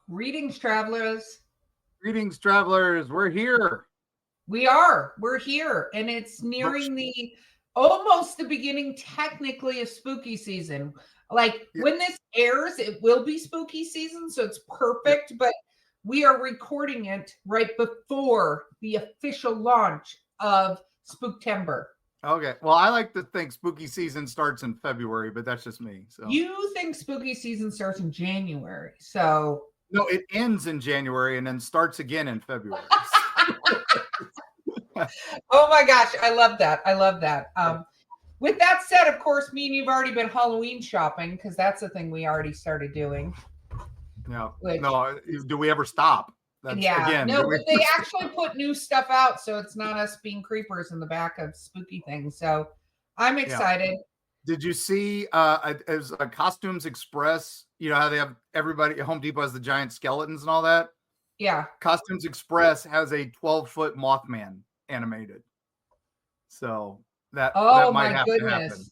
Greetings, travelers. Greetings, travelers. We're here. We're here, and it's nearing almost the beginning, technically, of spooky season. Like Yeah, when this airs, it will be spooky season, so it's yeah. perfect. But we are recording it right before the official launch of Spooktember. Okay. Well, I like to think spooky season starts in February, but that's just me. So You think spooky season starts in January, so no, it ends in January and then starts again in February. oh my gosh, I love that. I love that. With that said, of course, me and you've already been Halloween shopping because that's the thing we already started doing. No, Which, no. Do we ever stop? That's yeah, again. no, Do we? but they actually put new stuff out, so it's not us being creepers in the back of spooky things. So I'm Yeah. excited. Did you see? As a Costumes Express, you know how they have everybody. Home Depot has the giant skeletons and all that. Yeah. Costumes Express has a 12-foot Mothman animated. So that Oh might my have to happen. goodness.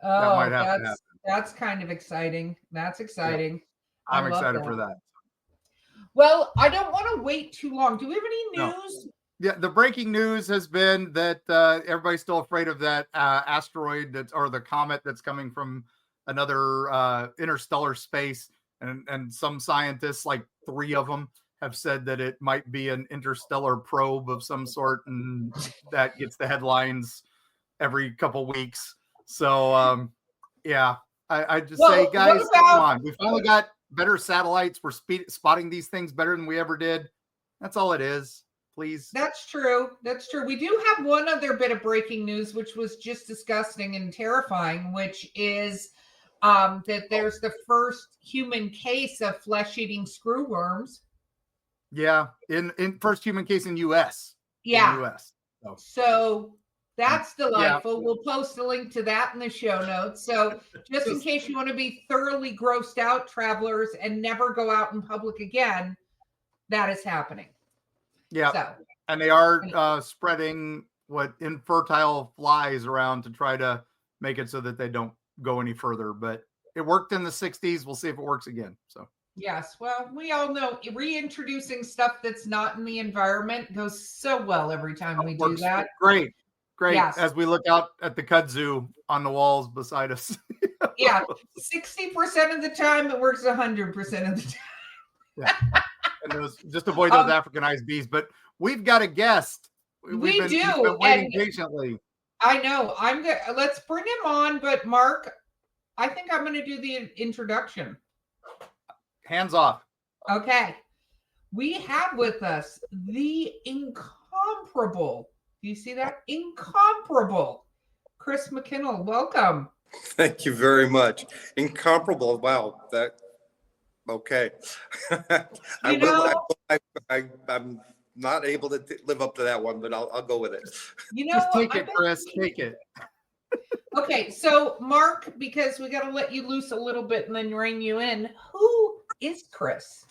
That might Oh, have to happen. that's kind of exciting. That's Yeah, exciting. I I'm love excited that. for that. Well, I don't want to wait too long. Do we have any No. news? Yeah, the breaking news has been that everybody's still afraid of that asteroid or the comet that's coming from another interstellar space, and some scientists, like 3 of them, have said that it might be an interstellar probe of some sort, and that gets the headlines every couple weeks. So yeah, I just say, guys, come on, we finally got better satellites. We're spotting these things better than we ever did. That's all it is. Please. That's true. That's true. We do have one other bit of breaking news, which was just disgusting and terrifying, which is that there's the first human case of flesh-eating screwworms. Yeah, in first human case in U.S. Yeah. In U.S. So that's delightful. Yeah. We'll post a link to that in the show notes. So just in case you want to be thoroughly grossed out, travelers, and never go out in public again, that is happening. Yeah, so, and they are spreading infertile flies around to try to make it so that they don't go any further. But it worked in the 60s. We'll see if it works again. So yes, well, we all know reintroducing stuff that's not in the environment goes so well every time we do that. Great. Yes. As we look out at the kudzu on the walls beside us. Yeah, 60% of the time it works 100% of the time. Yeah. And just avoid those Africanized bees. But we've got a guest. We've been waiting patiently. I know. I'm good. Let's bring him on. But Mark, I think I'm going to do the introduction. Hands off. Okay. We have with us the incomparable. Do you see that? Incomparable Chris McKinnell. Welcome. Thank you very much. Incomparable. Wow. That. Okay. I'm not able to live up to that one, but I'll go with it. Just take it, Chris. Take it. Okay, so Mark, because we got to let you loose a little bit and then rein you in. Who is Chris?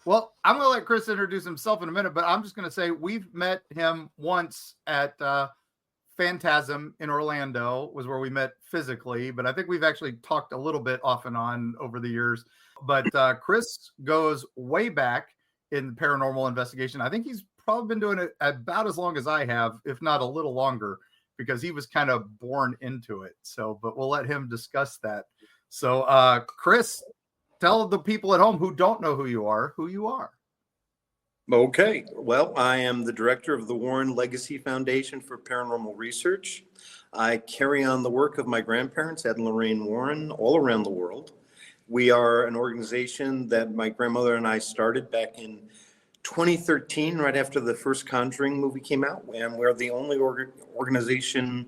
Well, I'm going to let Chris introduce himself in a minute, but I'm just going to say we've met him once at Phantasm in Orlando, was where we met physically, but I think we've actually talked a little bit off and on over the years. But Chris goes way back in paranormal investigation. I think he's probably been doing it about as long as I have, if not a little longer, because he was kind of born into it. So, but we'll let him discuss that. So, Chris, tell the people at home who don't know who you are. Okay. Well, I am the director of the Warren Legacy Foundation for Paranormal Research. I carry on the work of my grandparents, Ed and Lorraine Warren, all around the world. We are an organization that my grandmother and I started back in 2013, right after the first Conjuring movie came out, and we're the only organization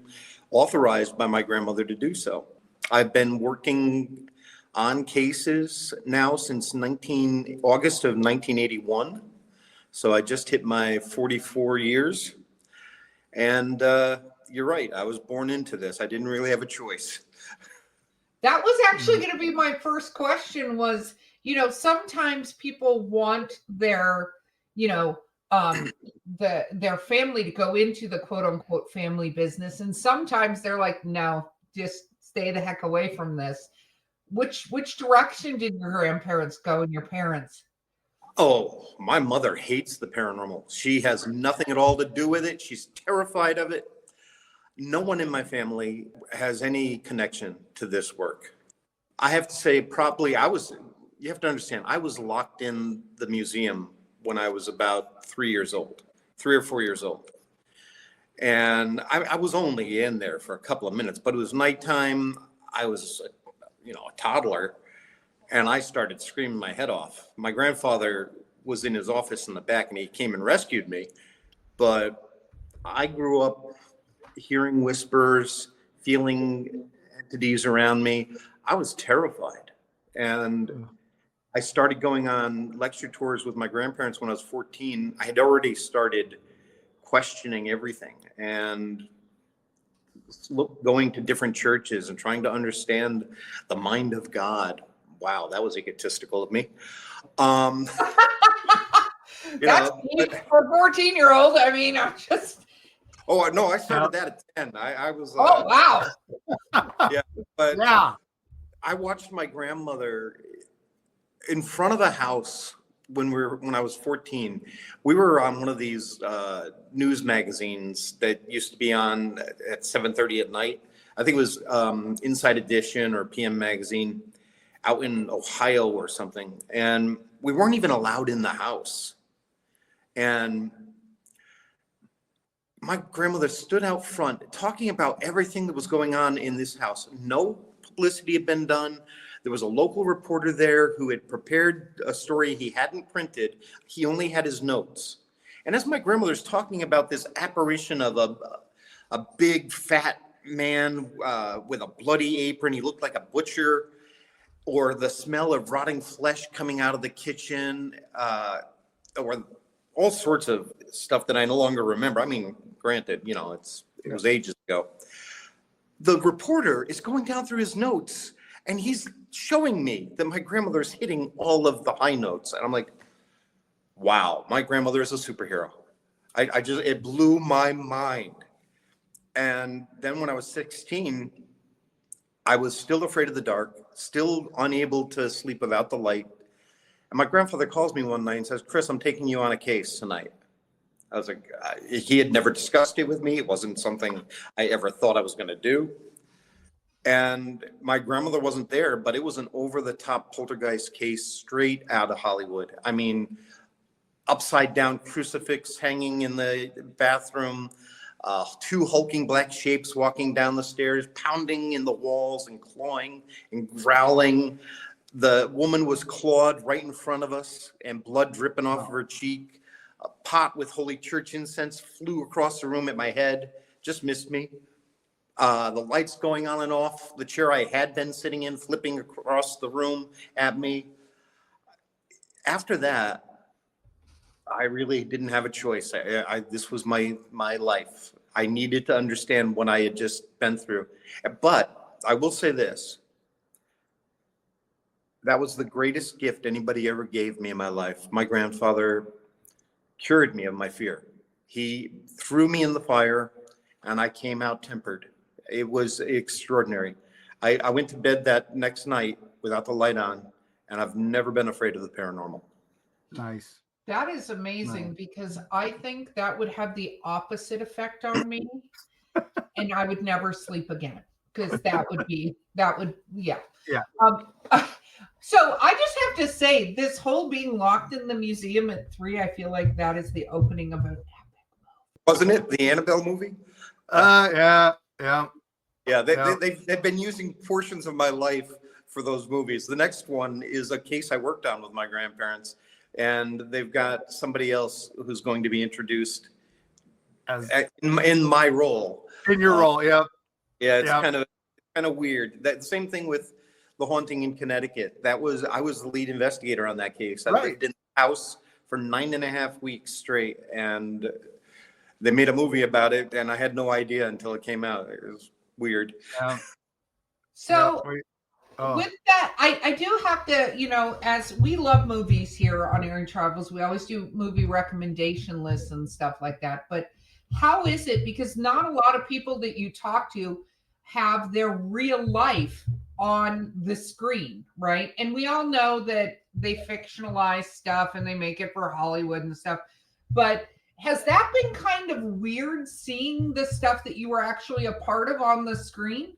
authorized by my grandmother to do so. I've been working on cases now since August of 1981. So I just hit my 44 years. And you're right, I was born into this. I didn't really have a choice. That was actually going to be my first question was, sometimes people want their, their family to go into the quote unquote family business. And sometimes they're like, no, just stay the heck away from this. Which direction did your grandparents go and your parents? Oh, my mother hates the paranormal. She has nothing at all to do with it. She's terrified of it. No one in my family has any connection to this work. I have to say, probably, you have to understand, I was locked in the museum when I was about 3 or 4 years old. And I was only in there for a couple of minutes, but it was nighttime. I was, a toddler, and I started screaming my head off. My grandfather was in his office in the back, and he came and rescued me. But I grew up hearing whispers, feeling entities around me. I was terrified. And I started going on lecture tours with my grandparents when I was 14. I had already started questioning everything and going to different churches and trying to understand the mind of God. Wow, that was egotistical of me. That's deep for a 14-year-old. I mean, I'm just. Oh, no, I started that at 10. I was. Oh, wow. Yeah, but Yeah. I watched my grandmother in front of the house when I was 14. We were on one of these news magazines that used to be on at 7:30 at night. I think it was Inside Edition or PM Magazine out in Ohio or something. And we weren't even allowed in the house. And my grandmother stood out front talking about everything that was going on in this house. No publicity had been done. There was a local reporter there who had prepared a story he hadn't printed. He only had his notes. And as my grandmother's talking about this apparition of a big fat man with a bloody apron, he looked like a butcher, or the smell of rotting flesh coming out of the kitchen, or all sorts of stuff that I no longer remember. I mean, granted, it was ages ago. The reporter is going down through his notes, and he's showing me that my grandmother's hitting all of the high notes. And I'm like, wow, my grandmother is a superhero. It blew my mind. And then when I was 16, I was still afraid of the dark, still unable to sleep without the light. And my grandfather calls me one night and says, Chris, I'm taking you on a case tonight. I was like, he had never discussed it with me. It wasn't something I ever thought I was going to do. And my grandmother wasn't there, but it was an over-the-top poltergeist case straight out of Hollywood. I mean, upside-down crucifix hanging in the bathroom, two hulking black shapes walking down the stairs, pounding in the walls and clawing and growling. The woman was clawed right in front of us and blood dripping off of her cheek. A pot with Holy Church incense flew across the room at my head, just missed me. The lights going on and off, the chair I had been sitting in flipping across the room at me. After that, I really didn't have a choice. This was my life. I needed to understand what I had just been through. But I will say this. That was the greatest gift anybody ever gave me in my life. My grandfather cured me of my fear. He threw me in the fire, and I came out tempered. It was extraordinary. I went to bed that next night without the light on, and I've never been afraid of the paranormal. Nice. That is amazing because I think that would have the opposite effect on me, and I would never sleep again because that would, yeah. So I just have to say, this whole being locked in the museum at 3, I feel like that is the opening of an epic movie. Wasn't it the Annabelle movie? Yeah. They've been using portions of my life for those movies. The next one is a case I worked on with my grandparents, and they've got somebody else who's going to be introduced in my role. In your role, yeah. Yeah, it's kind of weird. That same thing with The Haunting in Connecticut. I was the lead investigator on that case. I lived in the house for 9.5 weeks straight, and they made a movie about it, and I had no idea until it came out. It was weird. Yeah. So with that, I do have to, as we love movies here on Eerie Travels, we always do movie recommendation lists and stuff like that. But how is it? Because not a lot of people that you talk to have their real life on the screen, right? And we all know that they fictionalize stuff and they make it for Hollywood and stuff. But has that been kind of weird seeing the stuff that you were actually a part of on the screen?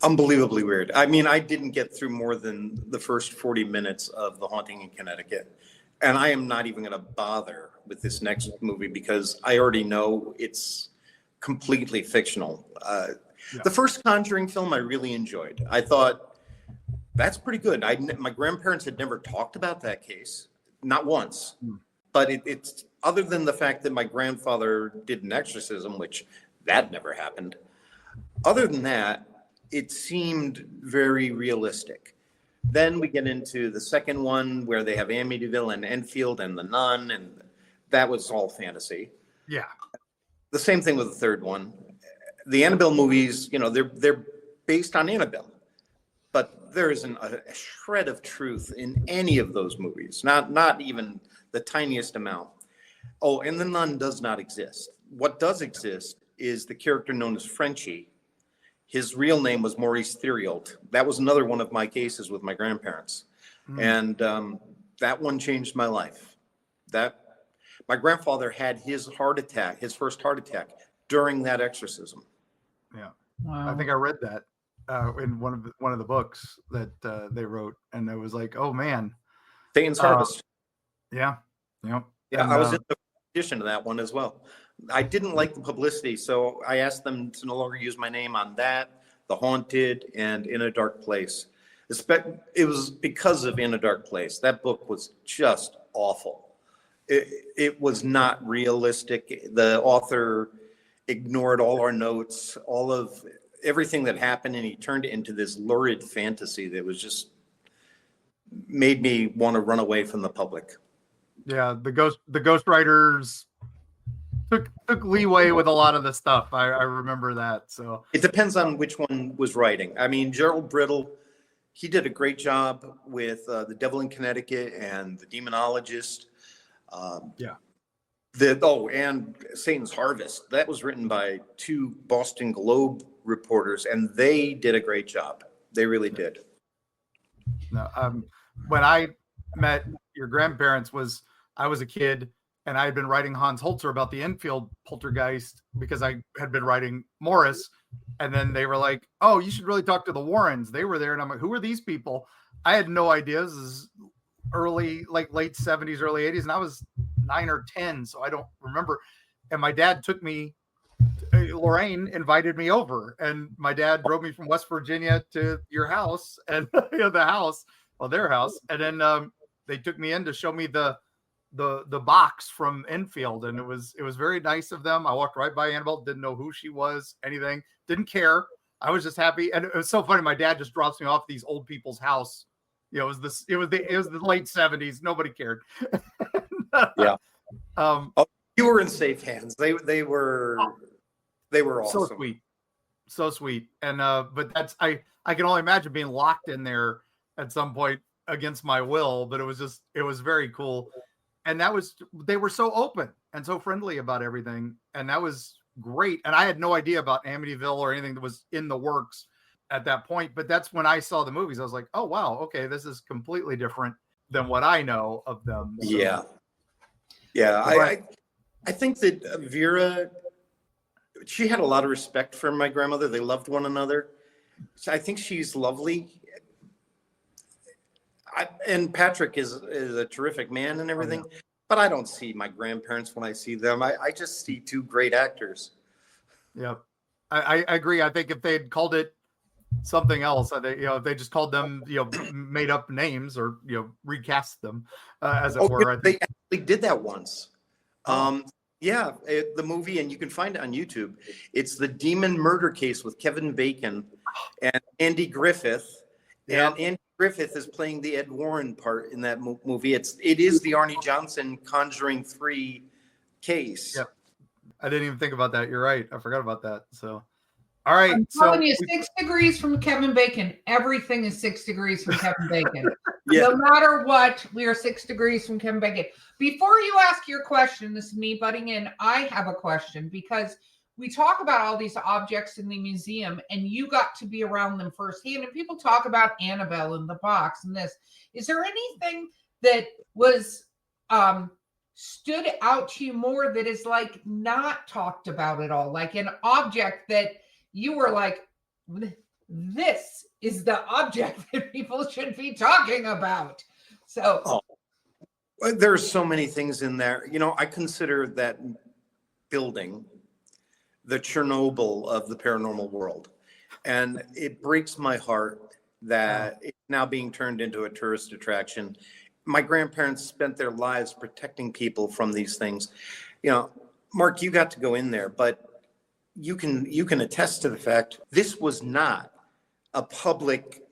Unbelievably weird. I mean, I didn't get through more than the first 40 minutes of The Haunting in Connecticut. And I am not even going to bother with this next movie because I already know it's completely fictional. The first Conjuring film I really enjoyed. I thought, that's pretty good. My grandparents had never talked about that case, not once. But it's other than the fact that my grandfather did an exorcism, which that never happened. Other than that, it seemed very realistic. Then we get into the second one where they have Amityville and Enfield and the Nun, and that was all fantasy. Yeah. The same thing with the third one. The Annabelle movies, you know, they're based on Annabelle, but there isn't a shred of truth in any of those movies, not even the tiniest amount. Oh, and the Nun does not exist. What does exist is the character known as Frenchie. His real name was Maurice Theriault. That was another one of my cases with my grandparents. And that one changed my life. My grandfather had his first heart attack during that exorcism. Yeah. Wow. I think I read that in one of the books that they wrote. And it was like, oh man. Satan's Harvest. Yeah. Yeah, And, I was in the edition of that one as well. I didn't like the publicity, so I asked them to no longer use my name on that, The Haunted, and In a Dark Place. It was because of In a Dark Place. That book was just awful. It was not realistic. The author ignored all our notes, all of everything that happened, and he turned it into this lurid fantasy that was just made me want to run away from the public. Yeah, the ghostwriters took leeway with a lot of the stuff. I remember that. So it depends on which one was writing. I mean, Gerald Brittle, he did a great job with The Devil in Connecticut and The Demonologist. And Satan's Harvest. That was written by two Boston Globe reporters, and they did a great job. They really did. No, when I met your grandparents I was a kid, and I had been writing Hans Holzer about the Enfield poltergeist because I had been writing Morris. And then they were like, oh, you should really talk to the Warrens. They were there. And I'm like, who are these people? I had no idea. This is late 70s, early 80s. And I was 9 or 10, so I don't remember. And my dad took me, Lorraine invited me over. And my dad drove me from West Virginia to your house and their house. And then they took me in to show me the box from Enfield, and it was very nice of them. I walked right by Annabelle, didn't know who she was, anything, didn't care. I was just happy, and it was so funny. My dad just drops me off at these old people's house. You know, it was the late 70s. Nobody cared. Yeah. You were in safe hands. They were awesome. So sweet. And but that's I can only imagine being locked in there at some point against my will. But it was very cool. And they were so open and so friendly about everything. And that was great. And I had no idea about Amityville or anything that was in the works at that point. But that's when I saw the movies. I was like, oh, wow, okay, this is completely different than what I know of them. So, yeah. I think that Vera, she had a lot of respect for my grandmother. They loved one another. So I think she's lovely. And Patrick is a terrific man and everything, but I don't see my grandparents when I see them. I just see two great actors. Yeah, I agree. I think if they'd called it something else, if they just called them, made up names or, recast them as it were. I think they actually did that once. The movie, and you can find it on YouTube. It's The Demon Murder Case with Kevin Bacon and Andy Griffith. Yeah. And Andy Griffith is playing the Ed Warren part in that movie. It is the Arnie Johnson Conjuring 3 case. Yeah, I didn't even think about that. You're right. I forgot about that. So, all right. I'm telling you, 6 degrees from Kevin Bacon. Everything is 6 degrees from Kevin Bacon. Yeah. No matter what, we are 6 degrees from Kevin Bacon. Before you ask your question, this is me butting in. I have a question because we talk about all these objects in the museum, and you got to be around them firsthand. And people talk about Annabelle in the box and this. Is there anything that was stood out to you more that is like not talked about at all? Like an object that you were like, this is the object that people should be talking about. So there's so many things in there. You know, I consider that building the Chernobyl of the paranormal world. And it breaks my heart that it's now being turned into a tourist attraction. My grandparents spent their lives protecting people from these things. You know, Mark, you got to go in there, but you can attest to the fact this was not a public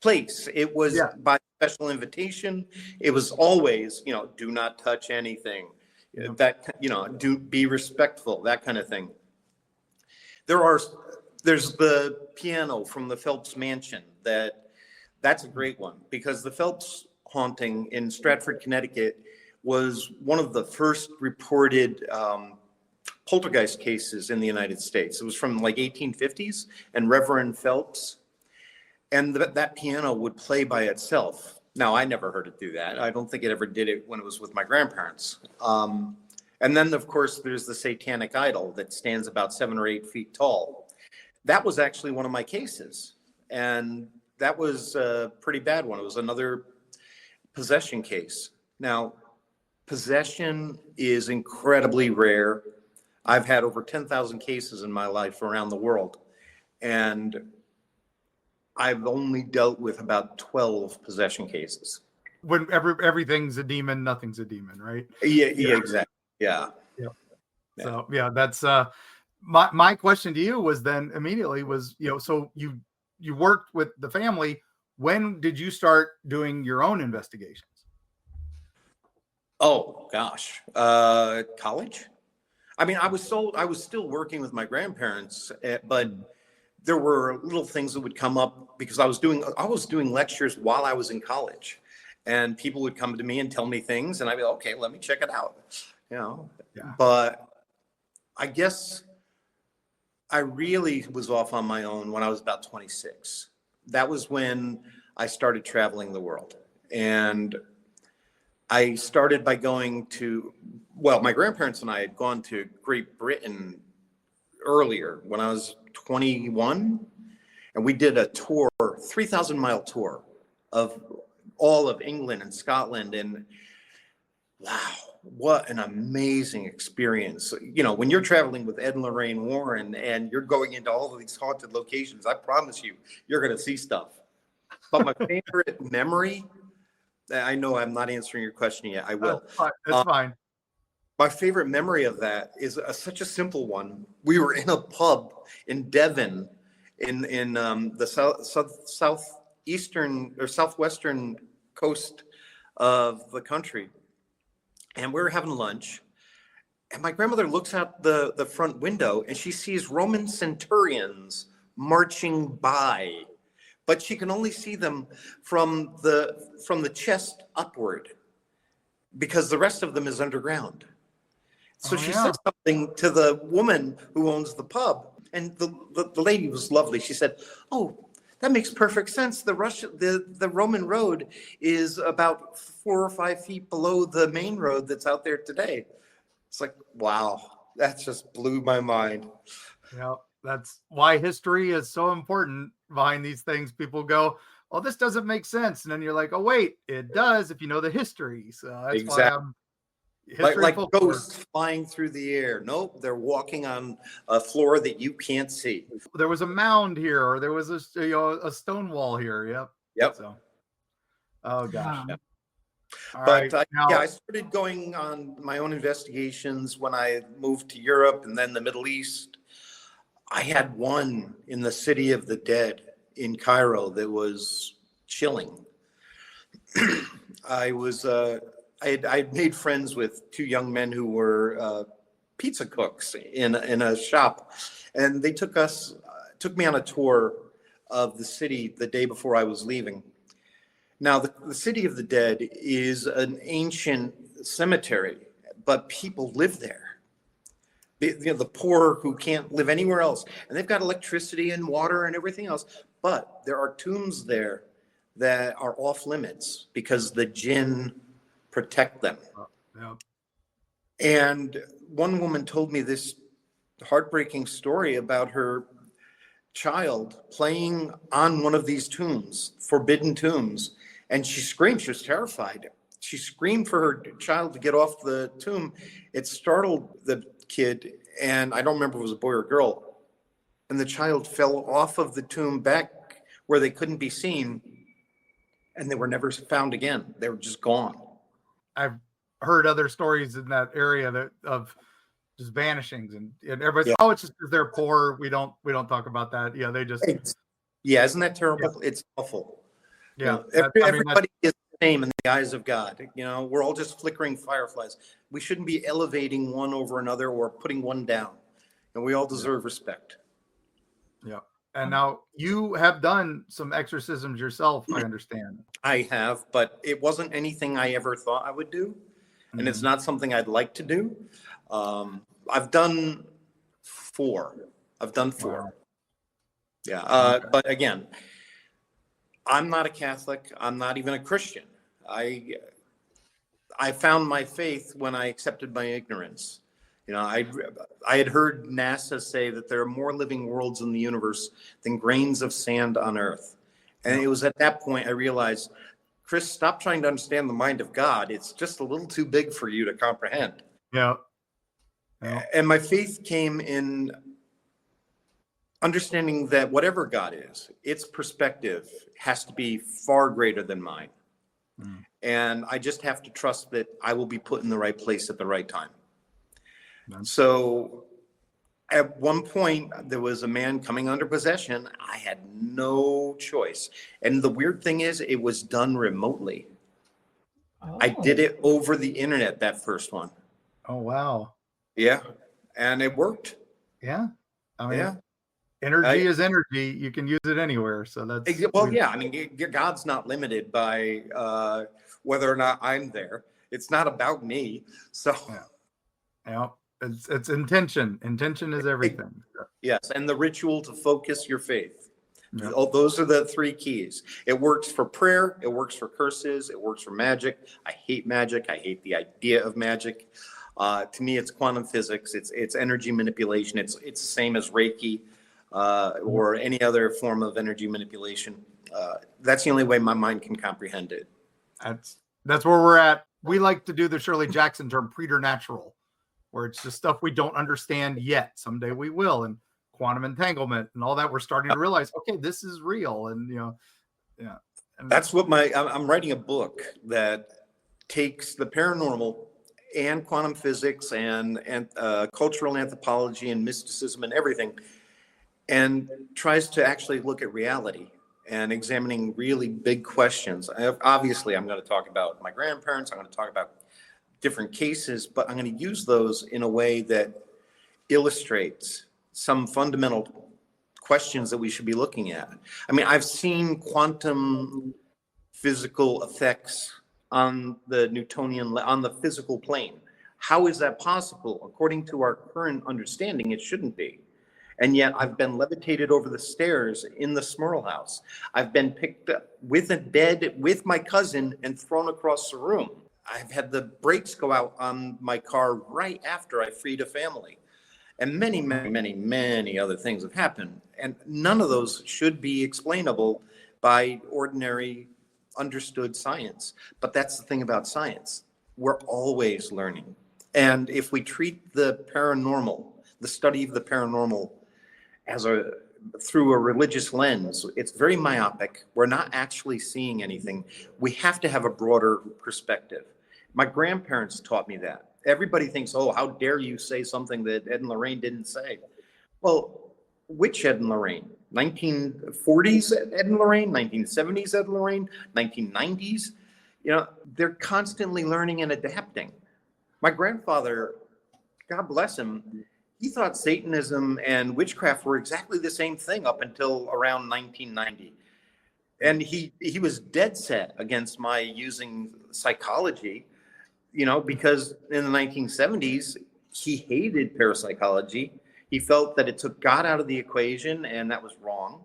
place. It was by special invitation. It was always, you know, do not touch anything. That, you know, be respectful, that kind of thing. There's the piano from the Phelps Mansion. That's a great one, because the Phelps haunting in Stratford, Connecticut was one of the first reported poltergeist cases in the United States. It was from like 1850s, and Reverend Phelps, and that piano would play by itself. Now, I never heard it do that. I don't think it ever did it when it was with my grandparents. And then, of course, there's the satanic idol that stands about 7 or 8 feet tall. That was actually one of my cases. And that was a pretty bad one. It was another possession case. Now, possession is incredibly rare. I've had over 10,000 cases in my life around the world. And I've only dealt with about 12 possession cases. When everything's a demon, nothing's a demon, right? Yeah, exactly. Yeah. So that's my question to you was then immediately was, you know, so you worked with the family. When did you start doing your own investigations? Oh gosh, college. I mean, I was still working with my grandparents, but there were little things that would come up because I was doing lectures while I was in college, and people would come to me and tell me things, and I'd be like, okay, let me check it out, you know. Yeah. But I guess I really was off on my own when I was about 26. That was when I started traveling the world, and I started by going to, well, my grandparents and I had gone to Great Britain earlier when I was 21, and we did a tour, 3,000-mile tour of all of England and Scotland, and wow, what an amazing experience. You know, when you're traveling with Ed and Lorraine Warren and you're going into all of these haunted locations, I promise you're going to see stuff. But my favorite memory, I know I'm not answering your question yet. I will. That's fine. My favorite memory of that is such a simple one. We were in a pub in Devon, in the southeastern or southwestern coast of the country, and we were having lunch. And my grandmother looks out the front window, and she sees Roman centurions marching by, but she can only see them from the chest upward, because the rest of them is underground. So she said something to the woman who owns the pub, and the lady was lovely. She said, "Oh, that makes perfect sense. The Roman road is about 4 or 5 feet below the main road that's out there today." It's like, wow, that just blew my mind. Yeah, that's why history is so important behind these things. People go, "Oh, this doesn't make sense," and then you're like, "Oh, wait, it does if you know the history." So that's exactly. why Like ghosts flying through the air. Nope, they're walking on a floor that you can't see. There was a mound here, or there was a stone wall here. Yep. So, oh gosh. Yeah. But I started going on my own investigations when I moved to Europe and then the Middle East. I had one in the City of the Dead in Cairo that was chilling. I made friends with 2 young men who were pizza cooks in a shop, and they took me on a tour of the city the day before I was leaving. Now, the City of the Dead is an ancient cemetery, but people live there. the poor who can't live anywhere else, and they've got electricity and water and everything else. But there are tombs there that are off limits because the jinn protect them. Yeah. And one woman told me this heartbreaking story about her child playing on one of these tombs, forbidden tombs, and she screamed. She was terrified. She screamed for her child to get off the tomb. It startled the kid, and I don't remember if it was a boy or a girl, and the child fell off of the tomb back where they couldn't be seen, and they were never found again. They were just gone. I've heard other stories in that area of just vanishings, and everybody's, oh, it's just because they're poor. We don't talk about that. Yeah, they just. Yeah, isn't that terrible? Yeah. It's awful. Yeah, everybody is the same in the eyes of God. We're all just flickering fireflies. We shouldn't be elevating one over another or putting one down. And we all deserve respect. Yeah. And now you have done some exorcisms yourself, I understand. I have, but it wasn't anything I ever thought I would do. And it's not something I'd like to do. I've done 4. Wow. Yeah. But again, I'm not a Catholic. I'm not even a Christian. I found my faith when I accepted my ignorance. I had heard NASA say that there are more living worlds in the universe than grains of sand on Earth. And it was at that point I realized, Chris, stop trying to understand the mind of God. It's just a little too big for you to comprehend. Yeah. And my faith came in understanding that whatever God is, its perspective has to be far greater than mine. And I just have to trust that I will be put in the right place at the right time. So at one point, there was a man coming under possession. I had no choice. And the weird thing is, it was done remotely. Oh. I did it over the internet, that first one. Oh, wow. Yeah. And it worked. Yeah. I mean, energy is energy. You can use it anywhere. So that's. Well, yeah. I mean, God's not limited by whether or not I'm there. It's not about me. So. Yeah. It's intention. Intention is everything. Yes. And the ritual to focus your faith. Yep. Those are the 3 keys. It works for prayer. It works for curses. It works for magic. I hate magic. I hate the idea of magic. To me, it's quantum physics. It's energy manipulation. It's the same as Reiki or any other form of energy manipulation. That's the only way my mind can comprehend it. That's where we're at. We like to do the Shirley Jackson term preternatural, where it's just stuff we don't understand yet. Someday we will. And quantum entanglement and all that, we're starting to realize, okay, this is real. And, yeah. And that's what I'm writing a book that takes the paranormal and quantum physics and cultural anthropology and mysticism and everything, and tries to actually look at reality and examining really big questions. Obviously, I'm going to talk about my grandparents. I'm going to talk about different cases, but I'm going to use those in a way that illustrates some fundamental questions that we should be looking at. I mean, I've seen quantum physical effects on the Newtonian, on the physical plane. How is that possible? According to our current understanding, it shouldn't be. And yet I've been levitated over the stairs in the Smurl house. I've been picked up with a bed with my cousin and thrown across the room. I've had the brakes go out on my car right after I freed a family. And many, many, many, many other things have happened. And none of those should be explainable by ordinary understood science. But that's the thing about science. We're always learning. And if we treat the paranormal, the study of the paranormal, through a religious lens, it's very myopic. We're not actually seeing anything. We have to have a broader perspective. My grandparents taught me that. Everybody thinks, oh, how dare you say something that Ed and Lorraine didn't say? Well, which Ed and Lorraine? 1940s Ed and Lorraine, 1970s Ed and Lorraine, 1990s? They're constantly learning and adapting. My grandfather, God bless him, he thought Satanism and witchcraft were exactly the same thing up until around 1990. And he was dead set against my using psychology, because in the 1970s, He hated parapsychology. He felt that it took God out of the equation, and that was wrong.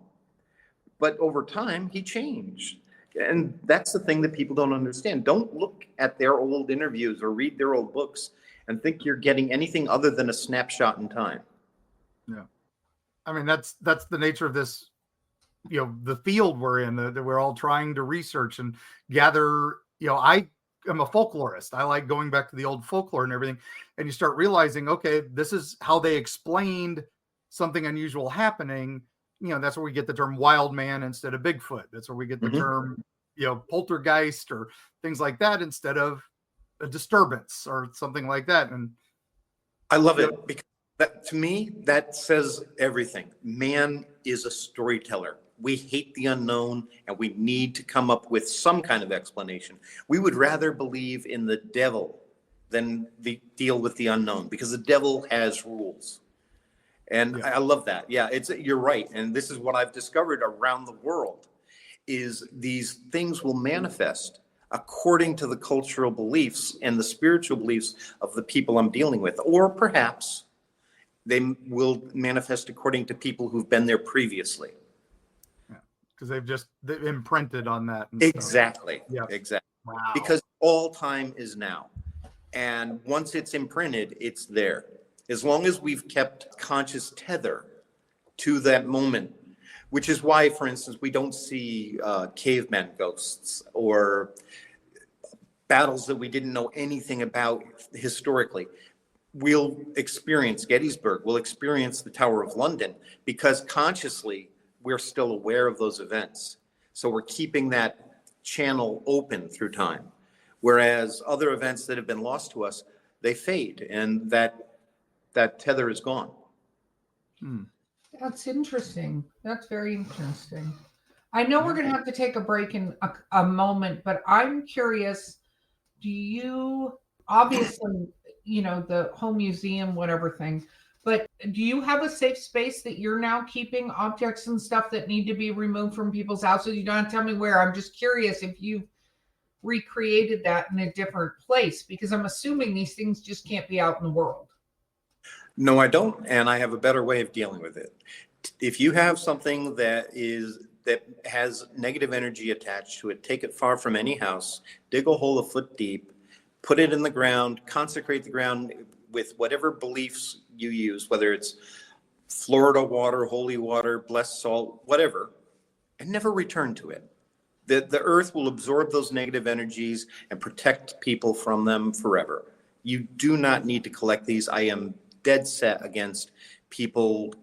But over time, he changed. And that's the thing that people don't understand. Don't look at their old interviews or read their old books and think you're getting anything other than a snapshot in time. Yeah. I mean, that's the nature of this, the field we're in, that we're all trying to research and gather. I am a folklorist. I like going back to the old folklore and everything. And you start realizing, okay, this is how they explained something unusual happening. That's where we get the term wild man instead of Bigfoot. That's where we get the term, poltergeist or things like that instead of a disturbance or something like that. And I love it because to me, that says everything. Man is a storyteller. We hate the unknown and we need to come up with some kind of explanation. We would rather believe in the devil than deal with the unknown, because the devil has rules. And I love that. Yeah, you're right. And this is what I've discovered around the world, is these things will manifest according to the cultural beliefs and the spiritual beliefs of the people I'm dealing with. Or perhaps they will manifest according to people who've been there previously. Because they've imprinted on that. Exactly. Yeah. Exactly. Wow. Because all time is now. And once it's imprinted, it's there. As long as we've kept conscious tether to that moment, which is why, for instance, we don't see caveman ghosts or battles that we didn't know anything about historically. We'll experience Gettysburg, we'll experience the Tower of London, because consciously we're still aware of those events. So we're keeping that channel open through time. Whereas other events that have been lost to us, they fade, and that tether is gone. That's interesting. That's very interesting. I know we're going to have to take a break in a moment, but I'm curious, do you, obviously, the home museum, whatever thing, but do you have a safe space that you're now keeping objects and stuff that need to be removed from people's houses? You don't have to tell me where. I'm just curious if you've recreated that in a different place, because I'm assuming these things just can't be out in the world. No, I don't. And I have a better way of dealing with it. If you have something that has negative energy attached to it, take it far from any house, dig a hole a foot deep, put it in the ground, consecrate the ground with whatever beliefs you use, whether it's Florida water, holy water, blessed salt, whatever, and never return to it. The earth will absorb those negative energies and protect people from them forever. You do not need to collect these. I am dead set against people.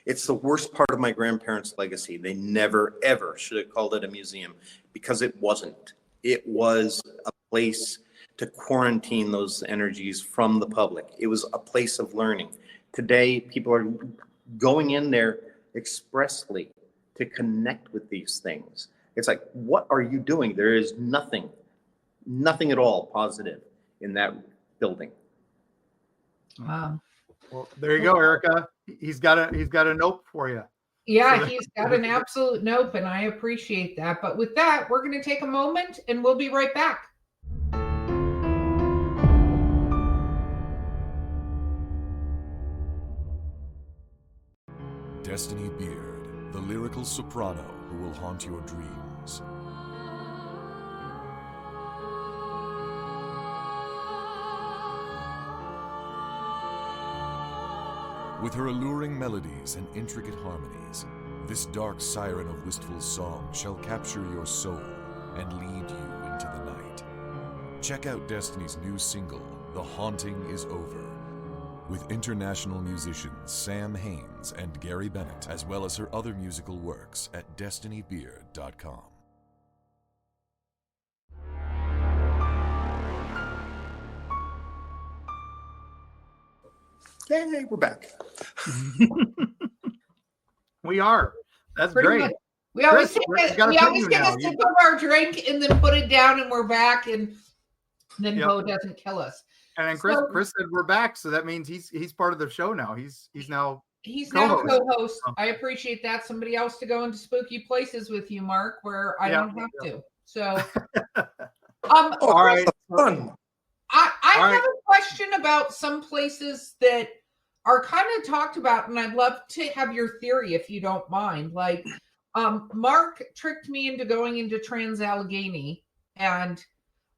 It's the worst part of my grandparents' legacy. They never, ever should have called it a museum, because it wasn't. It was a place to quarantine those energies from the public. It was a place of learning. Today, people are going in there expressly to connect with these things. It's like, what are you doing? There is nothing at all positive in that building. Wow. Well, there you go, Erica. He's got a note for you. Yeah, he's got an absolute nope, and I appreciate that. But with that, we're going to take a moment, and we'll be right back. Destiny Beard, the lyrical soprano who will haunt your dreams. With her alluring melodies and intricate harmonies, this dark siren of wistful song shall capture your soul and lead you into the night. Check out Destiny's new single, The Haunting Is Over, with international musicians Sam Haines and Gary Bennett, as well as her other musical works at destinybeard.com. Yay, we're back. We are. That's Pretty great. much. We always Chris, take a sip of our drink and then put it down, and we're back, and then Bo doesn't kill us. And then Chris said we're back, so that means he's part of the show now. He's now co-host. I appreciate that. Somebody else to go into spooky places with you, Mark, where I don't have to. So, all right. Fun. I I All have right. a question about some places that are kind of talked about, and I'd love to have your theory if you don't mind. Like, Mark tricked me into going into Trans-Allegheny, and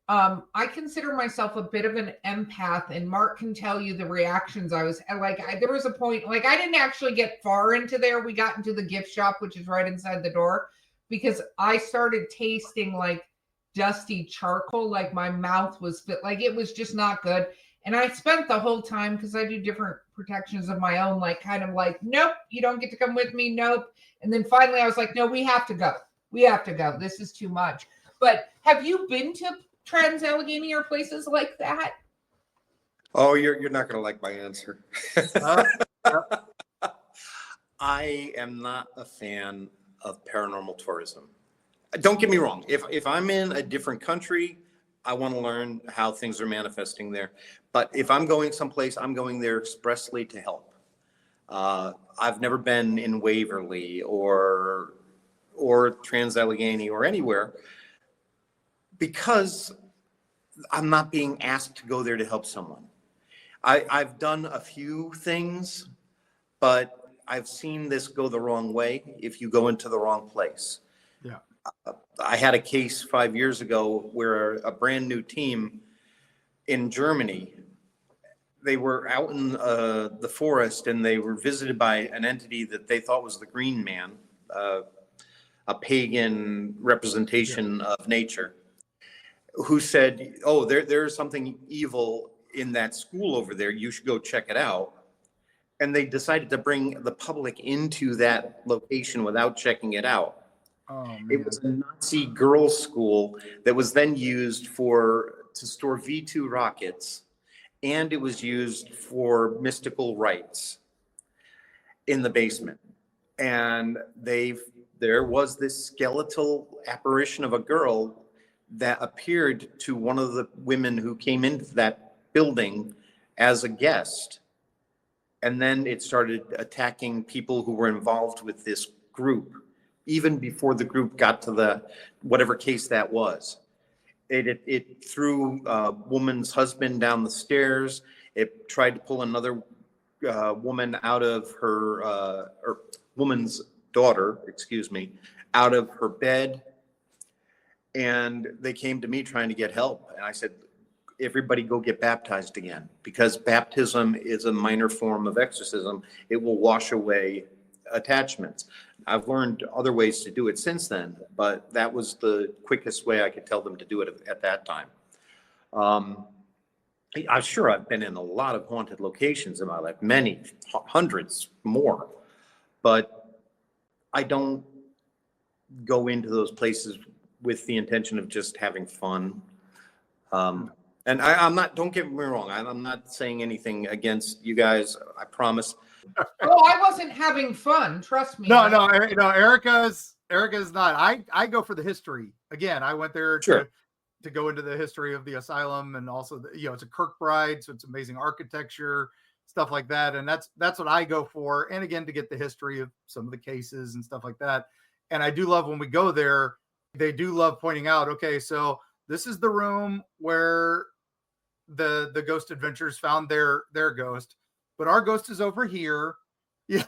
I consider myself a bit of an empath, and Mark can tell you the reactions I was like. There was a point, like, I didn't actually get far into there. We got into the gift shop, which is right inside the door, because I started tasting like dusty charcoal, like my mouth was fit, like it was just not good. And I spent the whole time, because I do different protections of my own, like kind of like, nope, you don't get to come with me, nope. And then finally I was like, no, we have to go. We have to go. This is too much. But have you been to Trans-Allegheny or places like that? Oh, you're not going to like my answer. Uh, I am not a fan of paranormal tourism. Don't get me wrong. If I'm in a different country, I want to learn how things are manifesting there. But if I'm going someplace, I'm going there expressly to help. I've never been in Waverly or Trans-Allegheny or anywhere because I'm not being asked to go there to help someone. I've done a few things, but I've seen this go the wrong way if you go into the wrong place. Yeah. I had a case 5 years ago where a brand new team in Germany, they were out in the forest and they were visited by an entity that they thought was the Green Man, a pagan representation of nature, who said, oh, there's something evil in that school over there. You should go check it out. And they decided to bring the public into that location without checking it out. Oh, man. It was a Nazi girls' school that was then used to store V2 rockets, and it was used for mystical rites in the basement. And there was this skeletal apparition of a girl that appeared to one of the women who came into that building as a guest. And then it started attacking people who were involved with this group, even before the group got to the whatever case that was. It threw a woman's husband down the stairs. It tried to pull another woman out of her, or woman's daughter, excuse me, out of her bed. And they came to me trying to get help. And I said, everybody go get baptized again, because baptism is a minor form of exorcism. It will wash away attachments. I've learned other ways to do it since then, but that was the quickest way I could tell them to do it at that time. I'm sure I've been in a lot of haunted locations in my life, many, hundreds more, but I don't go into those places with the intention of just having fun. And I'm not, don't get me wrong, I'm not saying anything against you guys, I promise. Oh, I wasn't having fun. Trust me. No, Erica's not. I go for the history. Again, I went there Sure. to go into the history of the asylum, and also it's a Kirkbride, so it's amazing architecture, stuff like that. And that's what I go for. And again, to get the history of some of the cases and stuff like that. And I do love when we go there, they do love pointing out, okay, so this is the room where the Ghost Adventures found their ghost, but our ghost is over here. Yeah.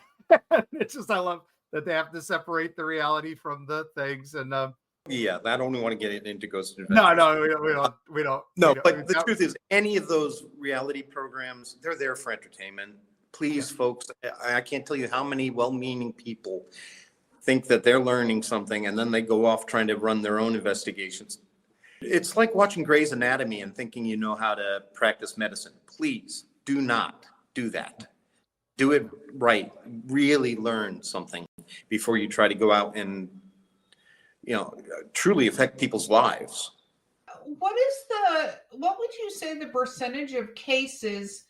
It's just, I love that they have to separate the reality from the things. And Yeah, I don't want to get into Ghost Adventures. No, we don't. No, but the truth is, any of those reality programs, they're there for entertainment. Please, folks, I can't tell you how many well-meaning people think that they're learning something, and then they go off trying to run their own investigations. It's like watching Grey's Anatomy and thinking you know how to practice medicine. Please do not do that. Do it right. Really learn something before you try to go out and, truly affect people's lives. What would you say the percentage of cases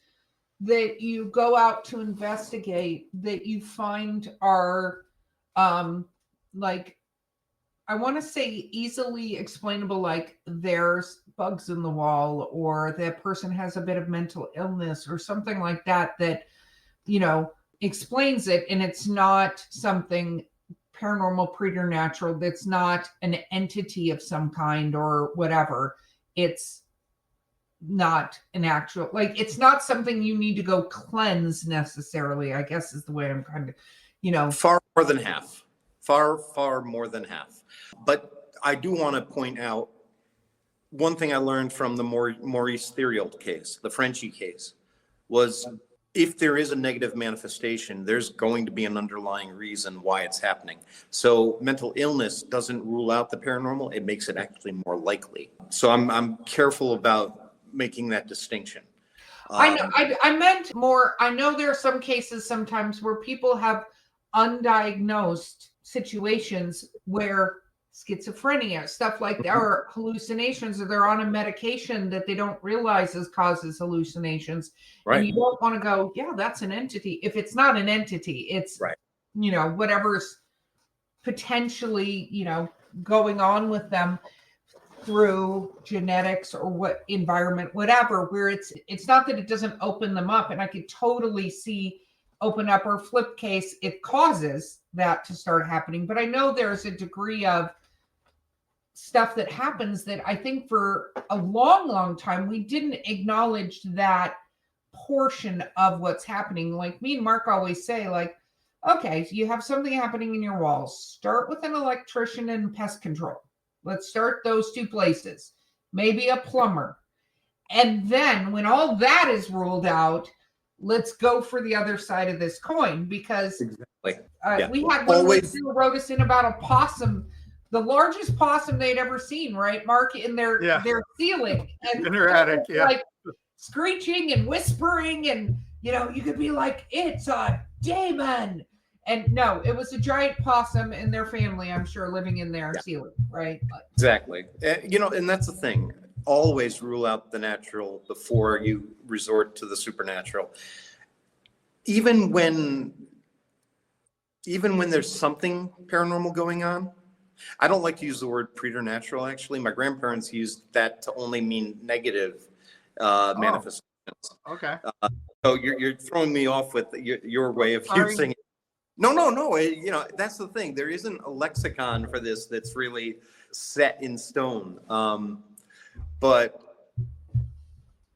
that you go out to investigate that you find are like, I want to say easily explainable, like there's bugs in the wall, or that person has a bit of mental illness or something like that, explains it, and it's not something paranormal, preternatural, that's not an entity of some kind or whatever. It's not an actual, like, it's not something you need to go cleanse necessarily, I guess is the way I'm kind of, Far more than half. Far more than half. But I do want to point out one thing I learned from the Maurice Theriault case, the Frenchie case, was if there is a negative manifestation, there's going to be an underlying reason why it's happening. So mental illness doesn't rule out the paranormal. It makes it actually more likely. So I'm careful about making that distinction. I know. I meant more. I know there are some cases sometimes where people have undiagnosed situations where schizophrenia, stuff like that, or hallucinations, or they're on a medication that they don't realize causes hallucinations. Right. And you don't want to go, yeah, that's an entity. If it's not an entity, it's, right. Whatever's potentially, going on with them through genetics or what environment, whatever, where it's not that it doesn't open them up. And I could totally see open up or flip case, it causes that to start happening. But I know there's a degree of stuff that happens that I think for a long time, we didn't acknowledge that portion of what's happening. Like me and Mark always say, like, okay, so you have something happening in your walls. Start with an electrician and pest control. Let's start those two places. Maybe a plumber. And then when all that is ruled out, let's go for the other side of this coin, because we had one who wrote us in about a possum, the largest possum they'd ever seen, right, Mark, in their ceiling. And in their attic, like screeching and whispering, and you could be like, it's a demon. And no, it was a giant possum and their family, I'm sure, living in their ceiling, right? Exactly. And that's the thing. Always rule out the natural before you resort to the supernatural. Even when there's something paranormal going on, I don't like to use the word preternatural, actually. My grandparents used that to only mean negative manifestations. Okay. So you're throwing me off with your way of using it. No. That's the thing. There isn't a lexicon for this that's really set in stone. But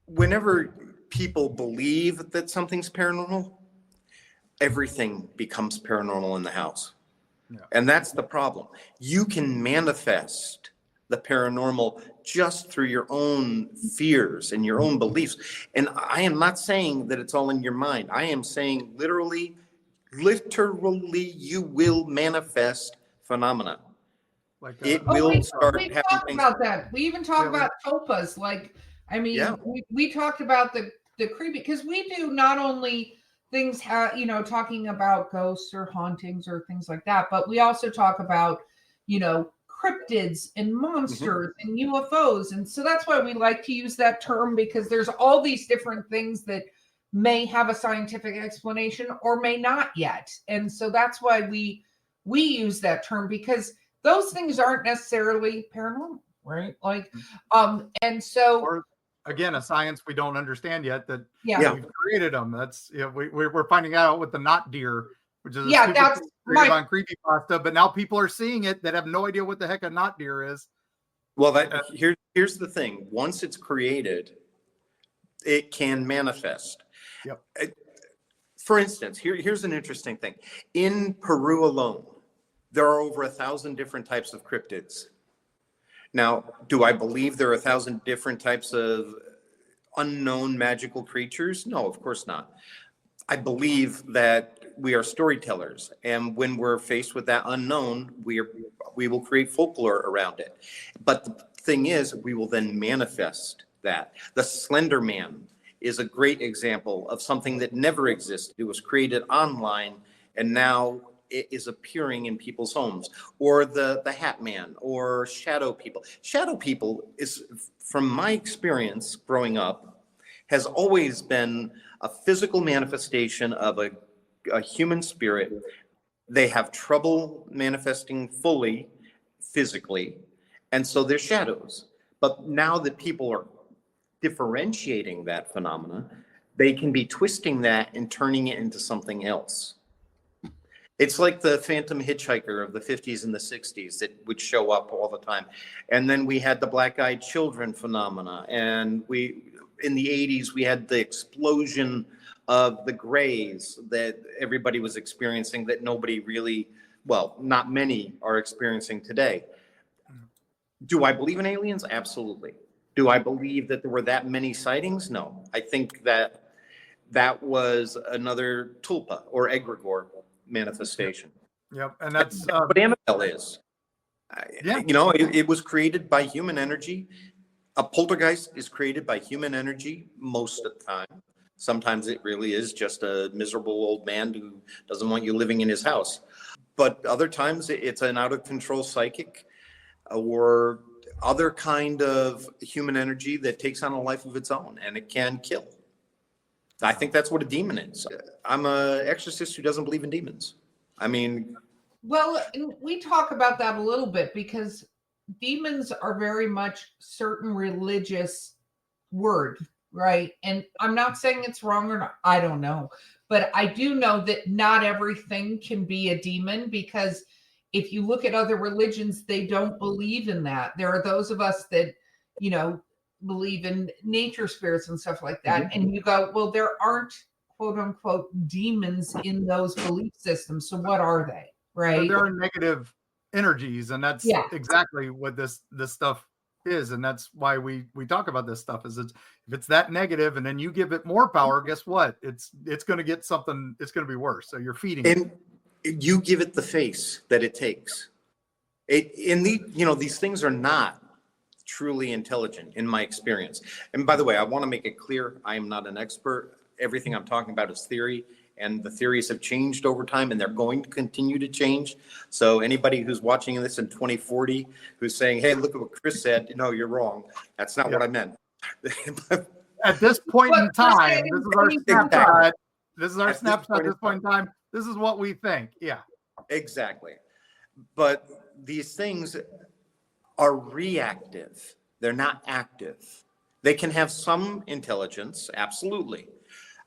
whenever people believe that something's paranormal, everything becomes paranormal in the house. Yeah. And that's the problem. You can manifest the paranormal just through your own fears and your own beliefs. And I am not saying that it's all in your mind. I am saying literally, you will manifest phenomena. Like it will start we talk about that. We even talk about tulpas. Like, I mean, we talked about the creepy, because we do not only things, talking about ghosts or hauntings or things like that, but we also talk about, cryptids and monsters and UFOs. And so that's why we like to use that term, because there's all these different things that may have a scientific explanation or may not yet. And so that's why we use that term, because those things aren't necessarily paranormal, right? Like, and so, or again, a science we don't understand yet that we've created them. That's we're finding out with the knot deer, which is that's on creepypasta. But now people are seeing it that have no idea what the heck a knot deer is. Well, here's the thing: once it's created, it can manifest. Yep. For instance, here's an interesting thing. In Peru alone, there are over 1,000 different types of cryptids. Now, do I believe there are 1,000 different types of unknown magical creatures? No, of course not. I believe that we are storytellers, and when we're faced with that unknown, we will create folklore around it. But the thing is, we will then manifest that. The Slender Man is a great example of something that never existed. It was created online, and now it is appearing in people's homes. Or the Hat Man, or shadow people. Shadow people is, from my experience growing up, has always been a physical manifestation of a human spirit. They have trouble manifesting fully physically, and so they're shadows. But now that people are differentiating that phenomena, they can be twisting that and turning it into something else. It's like the Phantom Hitchhiker of the 50s and the 60s that would show up all the time. And then we had the black-eyed children phenomena. And in the 80s, we had the explosion of the grays that everybody was experiencing that nobody really, well, not many are experiencing today. Do I believe in aliens? Absolutely. Do I believe that there were that many sightings? No. I think that was another tulpa or egregore manifestation. Yep. And that's what Annabelle is. Yeah. You know, it was created by human energy. A poltergeist is created by human energy most of the time. Sometimes it really is just a miserable old man who doesn't want you living in his house. But other times it's an out of control psychic or other kind of human energy that takes on a life of its own, and it can kill. I think that's what a demon is. I'm an exorcist who doesn't believe in demons. I mean, well, we talk about that a little bit because demons are very much certain religious word, right? And I'm not saying it's wrong or not. I don't know. But I do know that not everything can be a demon, because if you look at other religions, they don't believe in that. There are those of us that, you know, believe in nature spirits and stuff like that. Mm-hmm. And you go, well, there aren't quote unquote demons in those belief systems. So what are they? Right. But there are negative energies, and that's exactly what this stuff is. And that's why we talk about this stuff is if it's that negative and then you give it more power, guess what? It's going to get something, it's going to be worse. So you're feeding it. You give it the face that it takes. These things are not truly intelligent in my experience. And by the way, I want to make it clear, I am not an expert. Everything I'm talking about is theory, and the theories have changed over time, and they're going to continue to change. So anybody who's watching this in 2040 who's saying, hey, look at what Chris said, no, you're wrong. That's not what I meant. At this point in time, this is our snapshot. This is our snapshot at this point in time. This is what we think. Yeah. Exactly. But these things are reactive. They're not active. They can have some intelligence, absolutely.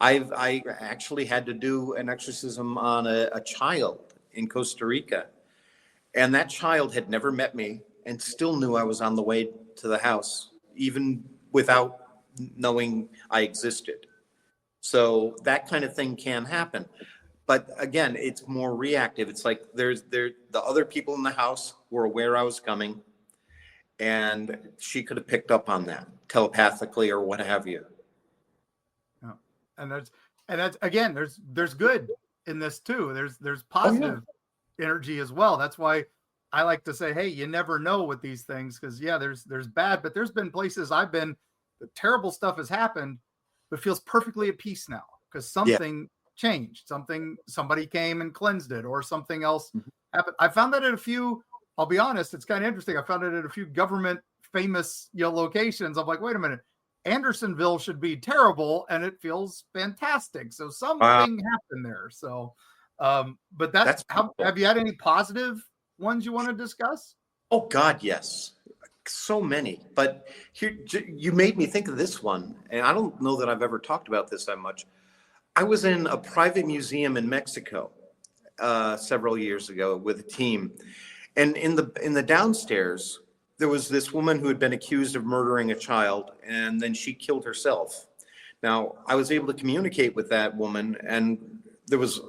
I actually had to do an exorcism on a child in Costa Rica. And that child had never met me and still knew I was on the way to the house, even without knowing I existed. So that kind of thing can happen. But again, it's more reactive. It's like there's the other people in the house were aware I was coming, and she could have picked up on that telepathically or what have you. And that's again, there's good in this too. There's positive energy as well. That's why I like to say, hey, you never know with these things, because there's bad, but there's been places I've been, the terrible stuff has happened, but feels perfectly at peace now because something changed. Somebody came and cleansed it, or something else happened. I found that at a few, I'll be honest, it's kind of interesting. I found it at a few government famous locations. I'm like, wait a minute, Andersonville should be terrible, and it feels fantastic. So something happened there. So, but that's how. Have you had any positive ones you want to discuss? Oh God, yes, so many. But here, you made me think of this one, and I don't know that I've ever talked about this that much. I was in a private museum in Mexico several years ago with a team, and in the downstairs, there was this woman who had been accused of murdering a child, and then she killed herself. Now, I was able to communicate with that woman, and there was,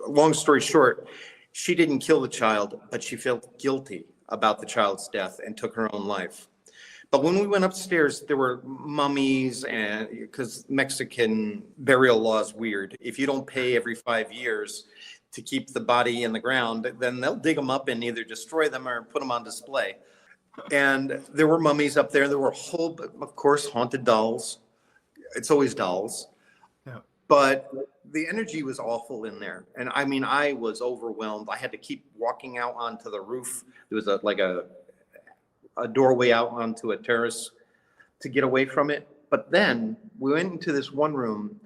long story short, she didn't kill the child, but she felt guilty about the child's death and took her own life. But when we went upstairs, there were mummies, and because Mexican burial law is weird. If you don't pay every 5 years to keep the body in the ground, then they'll dig them up and either destroy them or put them on display. And there were mummies up there. There were whole, of course, haunted dolls. It's always dolls. Yeah. But the energy was awful in there. And I mean, I was overwhelmed. I had to keep walking out onto the roof. There was a doorway out onto a terrace to get away from it. But then we went into this one room,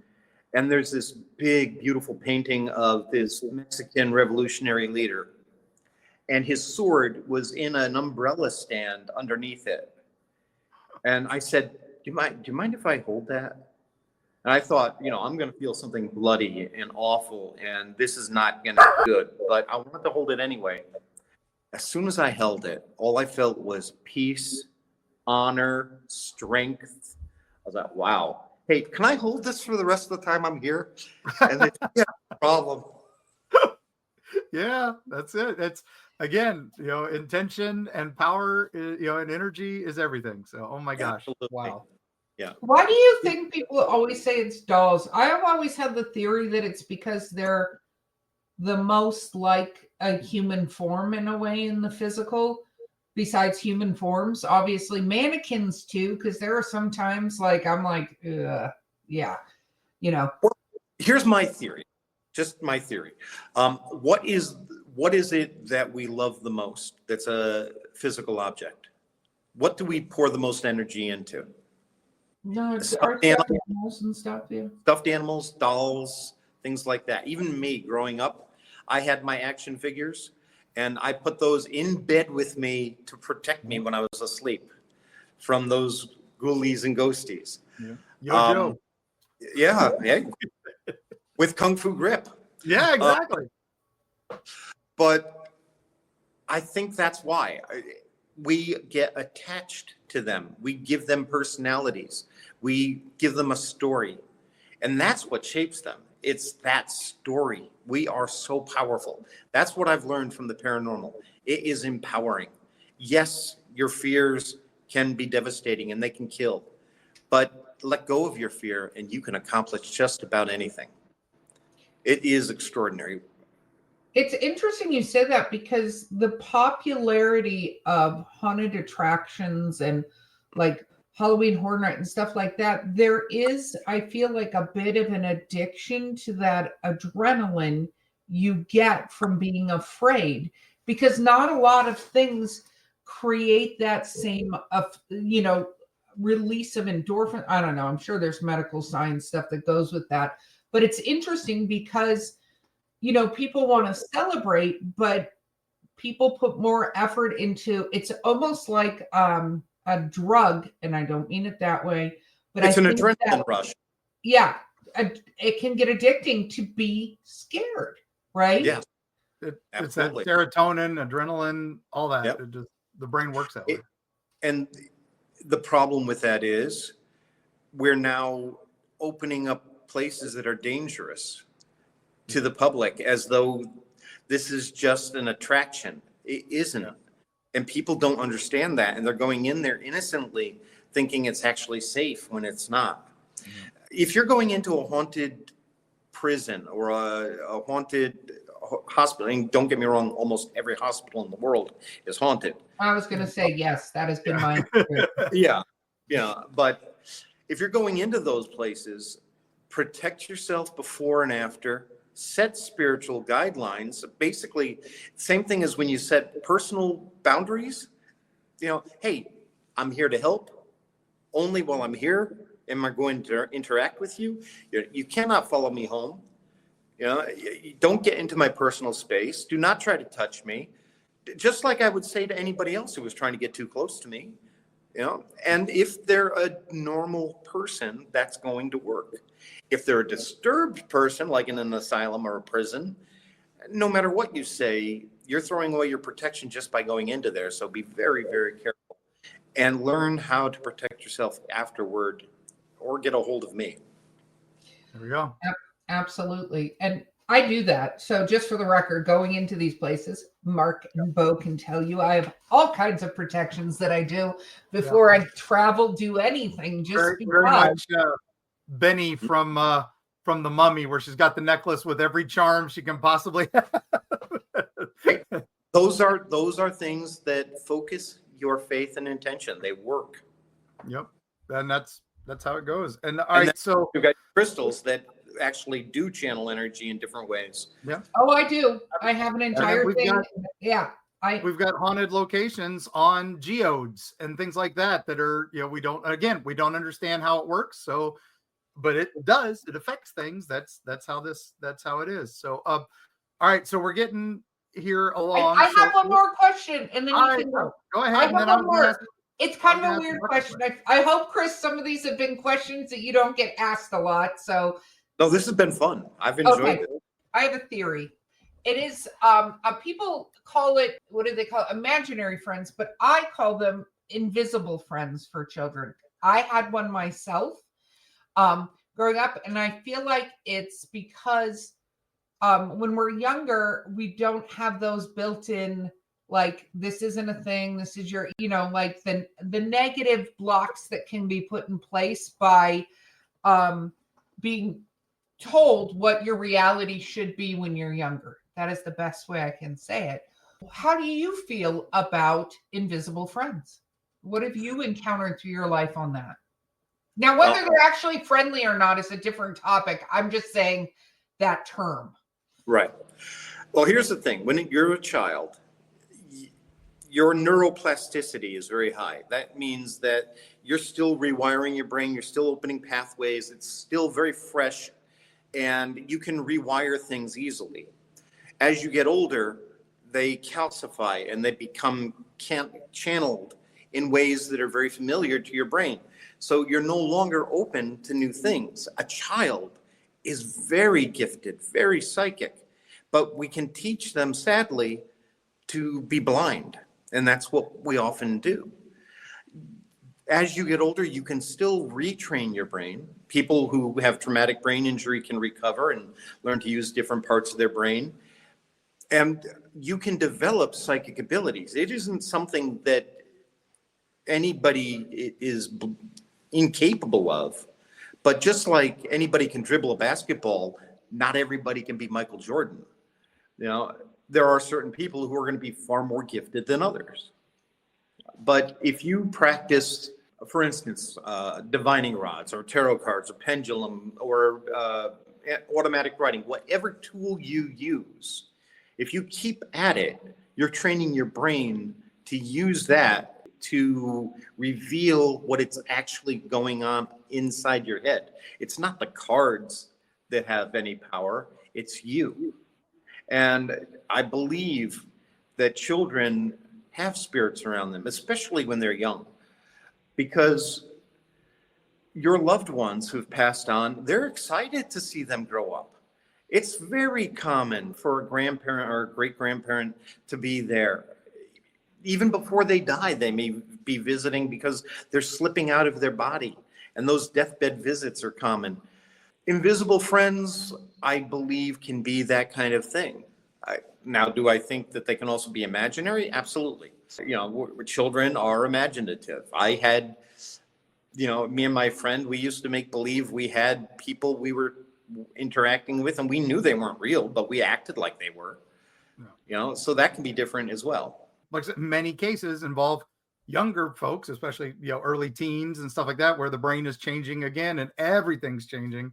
and there's this big, beautiful painting of this Mexican revolutionary leader. And his sword was in an umbrella stand underneath it. And I said, do you mind if I hold that? And I thought, I'm going to feel something bloody and awful, and this is not going to be good. But I wanted to hold it anyway. As soon as I held it, all I felt was peace, honor, strength. I was like, wow. Hey, can I hold this for the rest of the time I'm here? And they said, yeah, no problem. Yeah, that's it. It's again, intention and power, and energy is everything. So, oh my gosh. Absolutely. Wow. Yeah. Why do you think people always say it's dolls? I have always had the theory that it's because they're the most like a human form in a way in the physical, besides human forms. Obviously, mannequins too, because there are sometimes like I'm like, yeah, Well, here's my theory, just my theory. What is it that we love the most? That's a physical object. What do we pour the most energy into? No, it's Stuffed animals and stuff. Yeah. Stuffed animals, dolls, things like that. Even me growing up, I had my action figures, and I put those in bed with me to protect me when I was asleep from those ghoulies and ghosties. Yeah. Yo, Yeah, with Kung Fu grip. yeah, exactly. But I think that's why we get attached to them. We give them personalities. We give them a story. And that's what shapes them. It's that story. We are so powerful. That's what I've learned from the paranormal. It is empowering. Yes, your fears can be devastating and they can kill, but let go of your fear and you can accomplish just about anything. It is extraordinary. It's interesting you say that because the popularity of haunted attractions and like Halloween Horror Night and stuff like that, there is, I feel like, a bit of an addiction to that adrenaline you get from being afraid, because not a lot of things create that same, release of endorphin. I don't know. I'm sure there's medical science stuff that goes with that, but it's interesting because people want to celebrate, but people put more effort into it's almost like a drug, and I don't mean it that way, but it's an adrenaline rush. Yeah, it can get addicting to be scared, right? Yeah, it's that serotonin, adrenaline, all that. Yep. The brain works that way. And the problem with that is we're now opening up places that are dangerous to the public as though this is just an attraction. It isn't. And people don't understand that. And they're going in there innocently thinking it's actually safe when it's not. Mm-hmm. If you're going into a haunted prison or a haunted hospital, and don't get me wrong, almost every hospital in the world is haunted. I was going to say, yes, that has been my experience. Yeah. But if you're going into those places, protect yourself before and after. Set spiritual guidelines. Basically, same thing as when you set personal boundaries. Hey, I'm here to help. Only while I'm here am I going to interact with you. You cannot follow me home. Don't get into my personal space. Do not try to touch me. Just like I would say to anybody else who was trying to get too close to me. And if they're a normal person, that's going to work. If they're a disturbed person, like in an asylum or a prison, no matter what you say, you're throwing away your protection just by going into there. So be very, very careful and learn how to protect yourself afterward, or get a hold of me. There we go. Absolutely. And I do that. So just for the record, going into these places, Mark and Bo can tell you I have all kinds of protections that I do before I travel, do anything. Just very much Benny from The Mummy, where she's got the necklace with every charm she can possibly have. Those are things that focus your faith and intention. They work. Yep. And that's how it goes. And all right, so you've got crystals that actually do channel energy in different ways. Yeah. Oh, I do. I have an entire thing. We've got haunted locations on geodes and things like that are, we don't understand how it works. So, but it does, it affects things. That's how it is. So, all right. So we're getting here along. I have one more question, and then you can go ahead. I have one more. It's kind of a weird question. I hope, Chris, some of these have been questions that you don't get asked a lot. So, No, this has been fun. I've enjoyed it. I have a theory. It is people call it, what do they call it? Imaginary friends, but I call them invisible friends for children. I had one myself growing up, and I feel like it's because when we're younger, we don't have those built-in, like, this isn't a thing, this is your, like the negative blocks that can be put in place by being told what your reality should be when you're younger. That is the best way I can say it. How do you feel about invisible friends? What have you encountered through your life on that? Now, whether they're actually friendly or not is a different topic. I'm just saying that term. Right. Well, here's the thing. When you're a child, your neuroplasticity is very high. That means that you're still rewiring your brain. You're still opening pathways. It's still very fresh, and you can rewire things easily. As you get older, they calcify and they become channeled in ways that are very familiar to your brain. So you're no longer open to new things. A child is very gifted, very psychic, but we can teach them, sadly, to be blind. And that's what we often do. As you get older, you can still retrain your brain. People who have traumatic brain injury can recover and learn to use different parts of their brain. And you can develop psychic abilities. It isn't something that anybody is incapable of. But just like anybody can dribble a basketball, not everybody can be Michael Jordan. There are certain people who are going to be far more gifted than others. But if you practice, for instance, divining rods or tarot cards or pendulum or automatic writing, whatever tool you use, if you keep at it, you're training your brain to use that to reveal what it's actually going on inside your head. It's not the cards that have any power, it's you. And I believe that children have spirits around them, especially when they're young, because your loved ones who've passed on, they're excited to see them grow up. It's very common for a grandparent or a great-grandparent to be there. Even before they die, they may be visiting because they're slipping out of their body, and those deathbed visits are common. Invisible friends, I believe, can be that kind of thing. Now, do I think that they can also be imaginary? Absolutely. Children are imaginative. I had, me and my friend, we used to make believe we had people we were interacting with, and we knew they weren't real, but we acted like they were. So that can be different as well. Like I said, many cases involve younger folks, especially early teens and stuff like that, where the brain is changing again and everything's changing.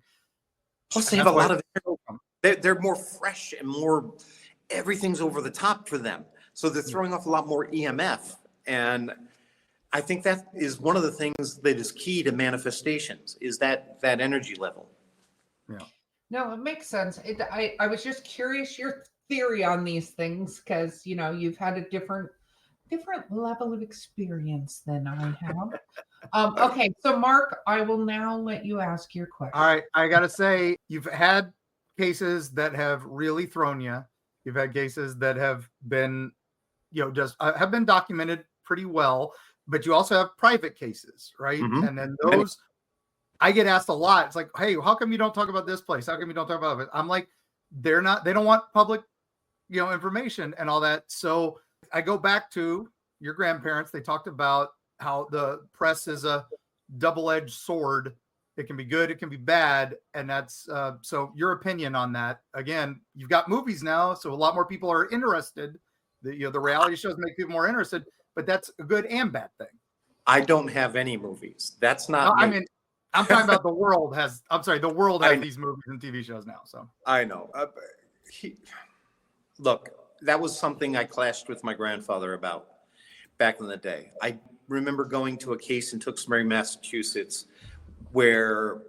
Plus, they have a lot of they're more fresh and more, everything's over the top for them. So they're throwing off a lot more EMF. And I think that is one of the things that is key to manifestations, is that energy level. Yeah. No, it makes sense. I was just curious your theory on these things, because you've had a different level of experience than I have. Okay, so Mark, I will now let you ask your question. All right, I gotta say, you've had cases that have really thrown you. You've had cases that have been, just have been documented pretty well, but you also have private cases, right? Mm-hmm. And then those, I get asked a lot. It's like, hey, how come you don't talk about this place? How come you don't talk about it? I'm like, they don't want public, information and all that. So I go back to your grandparents. They talked about how the press is a double-edged sword. It can be good, it can be bad. And that's, so your opinion on that. Again, you've got movies now, so a lot more people are interested. The reality shows make people more interested, but that's a good and bad thing. I don't have any movies. That's not me. I mean, I'm talking about the world has these movies and TV shows now. So I know. Look, that was something I clashed with my grandfather about back in the day. I remember going to a case in Tewksbury, Massachusetts, where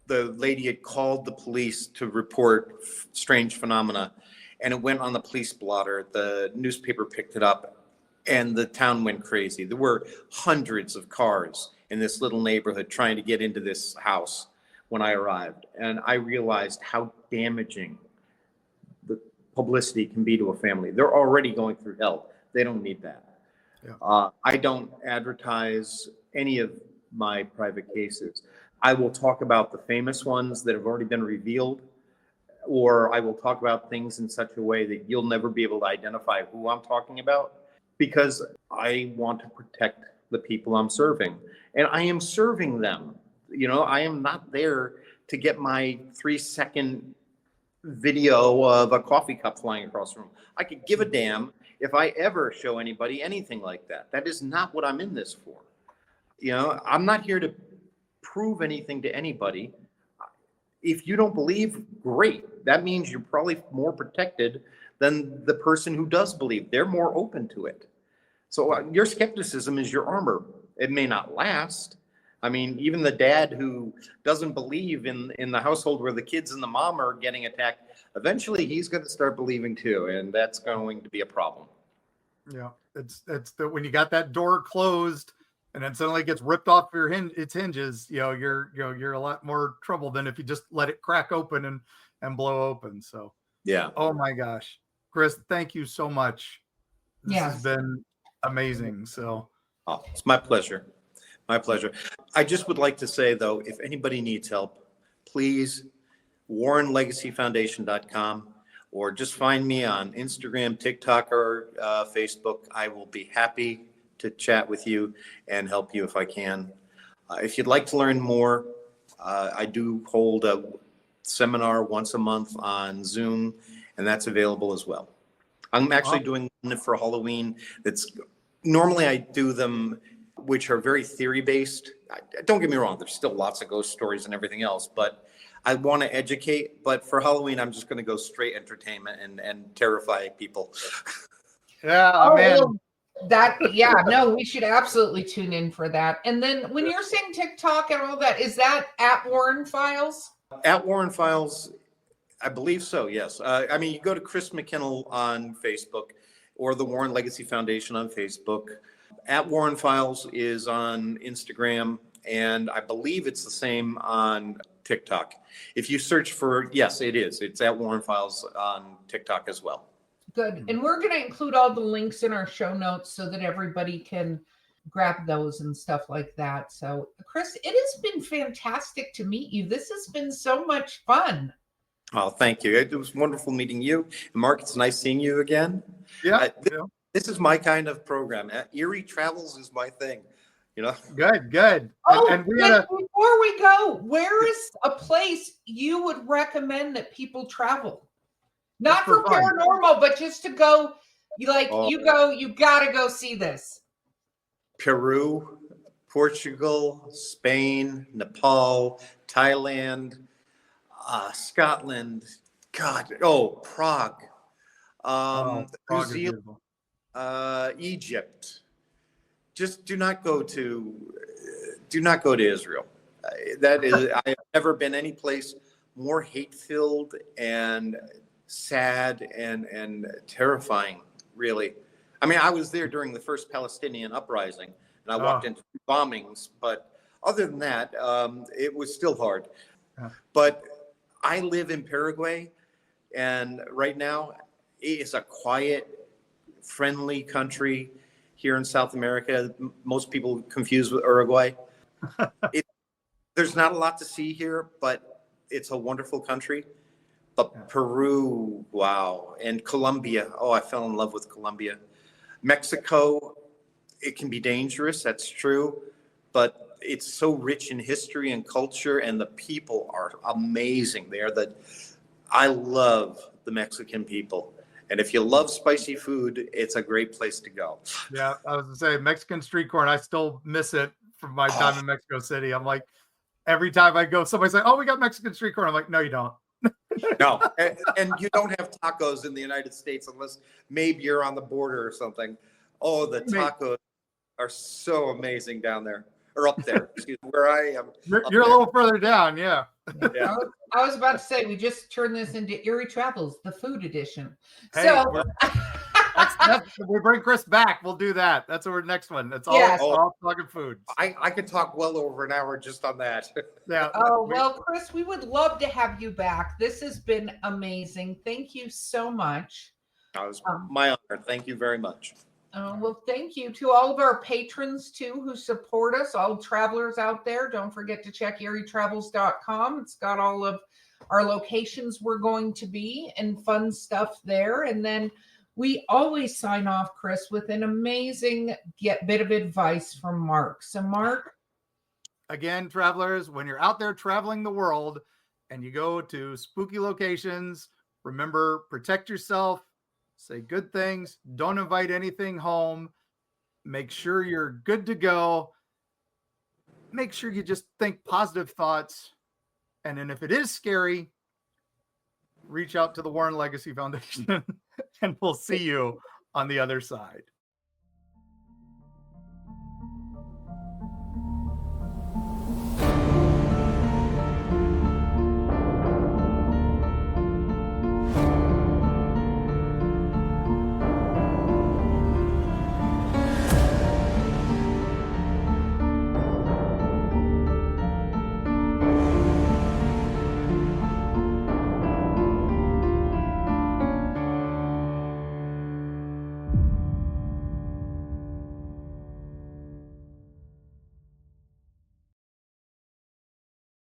the lady had called the police to report strange phenomena, and it went on the police blotter. The newspaper picked it up, And the town went crazy. There were hundreds of cars in this little neighborhood trying to get into this house when I arrived. And I realized how damaging the publicity can be to a family. They're already going through hell. They don't need that. Yeah. I don't advertise any of my private cases. I will talk about the famous ones that have already been revealed, or I will talk about things in such a way that you'll never be able to identify who I'm talking about, because I want to protect the people I'm serving. And I am serving them. You know, I am not there to get my 3-second video of a coffee cup flying across the room. I could give a damn if I ever show anybody anything like that. That is not what I'm in this for. You know, I'm not here to prove anything to anybody. If you don't believe, great. That means you're probably more protected than the person who does believe. They're more open to it. So your skepticism is your armor. It may not last. I mean, even the dad who doesn't believe in the household where the kids and the mom are getting attacked, eventually he's going to start believing too, and that's going to be a problem. Yeah, it's when you got that door closed and then suddenly it gets ripped off its hinges, you're a lot more trouble than if you just let it crack open and blow open. So yeah. Oh my gosh, Chris, thank you so much. This has been amazing. So it's my pleasure. My pleasure. I just would like to say, though, if anybody needs help, please, WarrenLegacyFoundation.com, or just find me on Instagram, TikTok, or Facebook. I will be happy to chat with you and help you if I can. If you'd like to learn more, I do hold a seminar once a month on Zoom, and that's available as well. I'm actually doing one for Halloween. Normally I do them which are very theory-based. Don't get me wrong, there's still lots of ghost stories and everything else, but I want to educate. But for Halloween, I'm just going to go straight entertainment and terrify people. Yeah, man. No, we should absolutely tune in for that. And then when you're saying TikTok and all that, is that at Warren Files? At Warren Files, I believe so, yes. I mean, you go to Chris McKinnell on Facebook or the Warren Legacy Foundation on Facebook. At Warren Files is on Instagram, and I believe it's the same on TikTok. If you search for, yes, it is. It's at Warren Files on TikTok as well. Good. And we're going to include all the links in our show notes so that everybody can grab those and stuff like that. So, Chris, it has been fantastic to meet you. This has been so much fun. Oh, thank you. It was wonderful meeting you. And Mark, it's nice seeing you again. Yeah. This is my kind of program. Eerie Travels is my thing, Good. Oh, and before we go, where is a place you would recommend that people travel? Not for paranormal, but just to go, you got to go see this. Peru, Portugal, Spain, Nepal, Thailand, Scotland, Prague, New Zealand, Egypt. Just do not go to Israel. I have never been any place more hate-filled and sad and terrifying, really. I mean, I was there during the first Palestinian uprising, and I walked into bombings, but other than that, it was still hard. Yeah. But I live in Paraguay, and right now it is a quiet, friendly country here in South America. Most people confuse with Uruguay. There's not a lot to see here, but it's a wonderful country. But Peru, wow. And Colombia, I fell in love with Colombia. Mexico, it can be dangerous, that's true, but it's so rich in history and culture, and the people are amazing. I love the Mexican people. And if you love spicy food, it's a great place to go. Yeah, I was going to say Mexican street corn. I still miss it from my time in Mexico City. I'm like, every time I go, somebody's like, "Oh, we got Mexican street corn." I'm like, "No, you don't." No, and you don't have tacos in the United States unless maybe you're on the border or something. Oh, the tacos are so amazing down there, or up there. Excuse me, where I am. You're a little further down, yeah. Yeah. I was about to say, we just turned this into Eerie Travels, the food edition. Hey, so we bring Chris back. We'll do that. That's our next one. That's all. Yes. All talking food. I could talk well over an hour just on that. Yeah. Oh, well, Chris, we would love to have you back. This has been amazing. Thank you so much. That was my honor. Thank you very much. Well, thank you to all of our patrons, too, who support us, all travelers out there. Don't forget to check eerietravels.com. It's got all of our locations we're going to be and fun stuff there. And then we always sign off, Chris, with an amazing bit of advice from Mark. So, Mark. Again, travelers, when you're out there traveling the world and you go to spooky locations, remember, protect yourself, say good things, don't invite anything home, make sure you're good to go, make sure you just think positive thoughts, and then if it is scary, reach out to the Warren Legacy Foundation, and we'll see you on the other side.